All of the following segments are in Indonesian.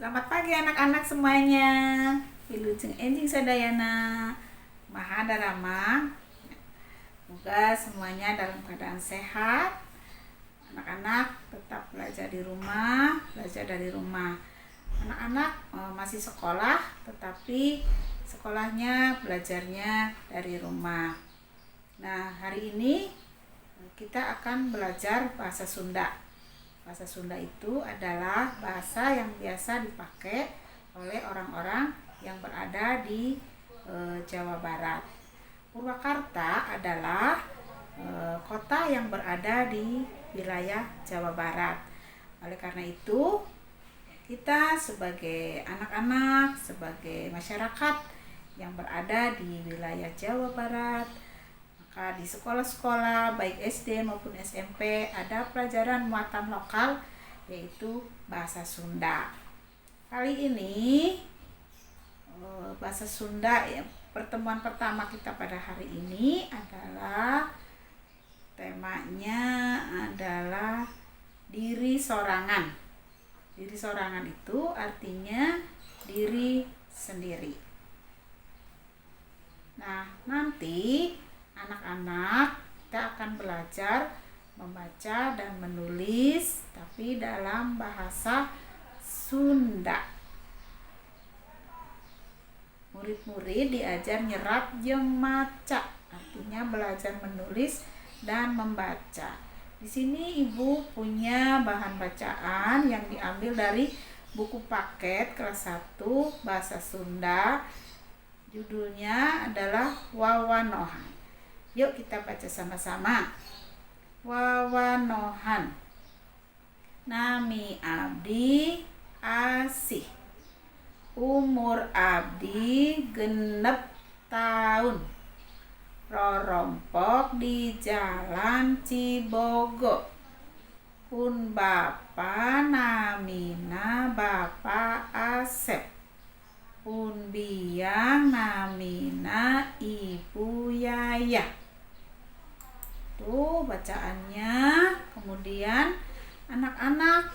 Selamat pagi anak-anak semuanya. Wilujeng Enjing Sadayana Mahadarama. Semoga semuanya dalam keadaan sehat. Anak-anak tetap belajar di rumah, belajar dari rumah. Anak-anak masih sekolah, tetapi sekolahnya belajarnya dari rumah. Nah, hari ini kita akan belajar bahasa Sunda. Bahasa Sunda itu adalah bahasa yang biasa dipakai oleh orang-orang yang berada di Jawa Barat. Purwakarta adalah kota yang berada di wilayah Jawa Barat. Oleh karena itu, kita sebagai anak-anak, sebagai masyarakat yang berada di wilayah Jawa Barat, maka di sekolah-sekolah baik SD maupun SMP ada pelajaran muatan lokal yaitu bahasa Sunda. Kali ini bahasa Sunda ya, pertemuan pertama kita pada hari ini adalah temanya adalah diri sorangan. Diri sorangan itu artinya diri sendiri. Nah, nanti anak-anak kita akan belajar membaca dan menulis tapi dalam bahasa Sunda. Murid-murid diajar nyerat jeung maca, artinya belajar menulis dan membaca. Di sini Ibu punya bahan bacaan yang diambil dari buku paket kelas 1 bahasa Sunda. Judulnya adalah Wawanohan. Yuk kita baca sama-sama. Wawanohan. Nami abdi asih. Umur abdi genep tahun. Rorompok di jalan Cibogo. Pun bapa namina Bapa Asep. Pun biang namina Ibu Yayah. Tuh bacaannya. Kemudian anak-anak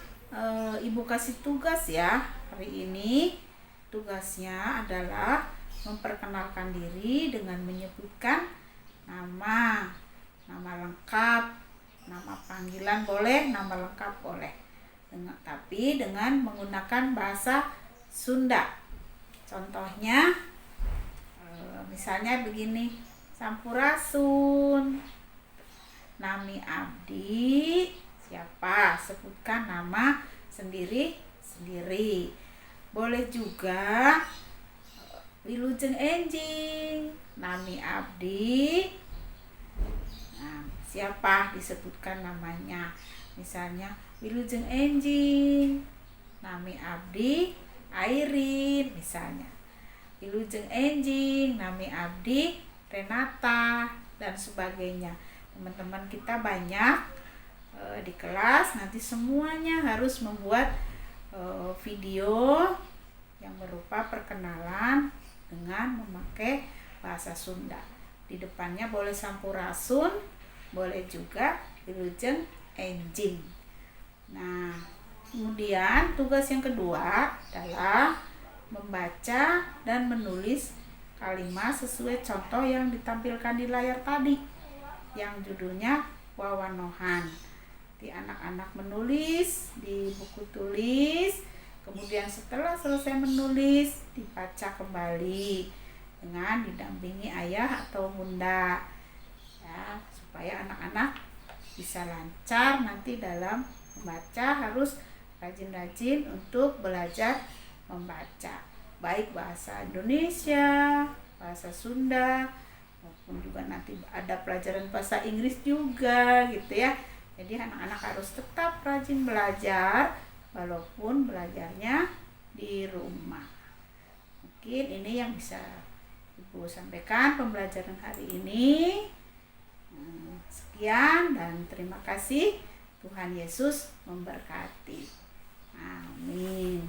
Ibu kasih tugas ya. Hari ini tugasnya adalah memperkenalkan diri dengan menyebutkan nama lengkap, nama panggilan boleh, nama lengkap boleh. Tapi dengan menggunakan bahasa Sunda. Contohnya misalnya begini, Sampurasun. Nami abdi siapa? Sebutkan nama sendiri. Boleh juga Wilujeng Enjing. Nami abdi. Nah, siapa? Disebutkan namanya. Misalnya Wilujeng Enjing. Nami abdi Airin misalnya. Wilujeng Enjing. Nami abdi Renata dan sebagainya. Teman-teman kita banyak di kelas, nanti semuanya harus membuat video yang berupa perkenalan dengan memakai bahasa Sunda. Di depannya boleh Sampurasun, boleh juga Wilujeng Enjing. Nah, kemudian tugas yang kedua adalah membaca dan menulis kalimat sesuai contoh yang ditampilkan di layar tadi, yang judulnya Wawanohan. Di anak-anak menulis di buku tulis, kemudian setelah selesai menulis dibaca kembali dengan didampingi ayah atau bunda ya, supaya anak-anak bisa lancar nanti dalam membaca. Harus rajin-rajin untuk belajar membaca, baik bahasa Indonesia, bahasa Sunda, maupun juga nanti ada pelajaran bahasa Inggris juga gitu ya. Jadi anak-anak harus tetap rajin belajar walaupun belajarnya di rumah. Mungkin ini yang bisa Ibu sampaikan pembelajaran hari ini. Sekian dan terima kasih. Tuhan Yesus memberkati. Amin.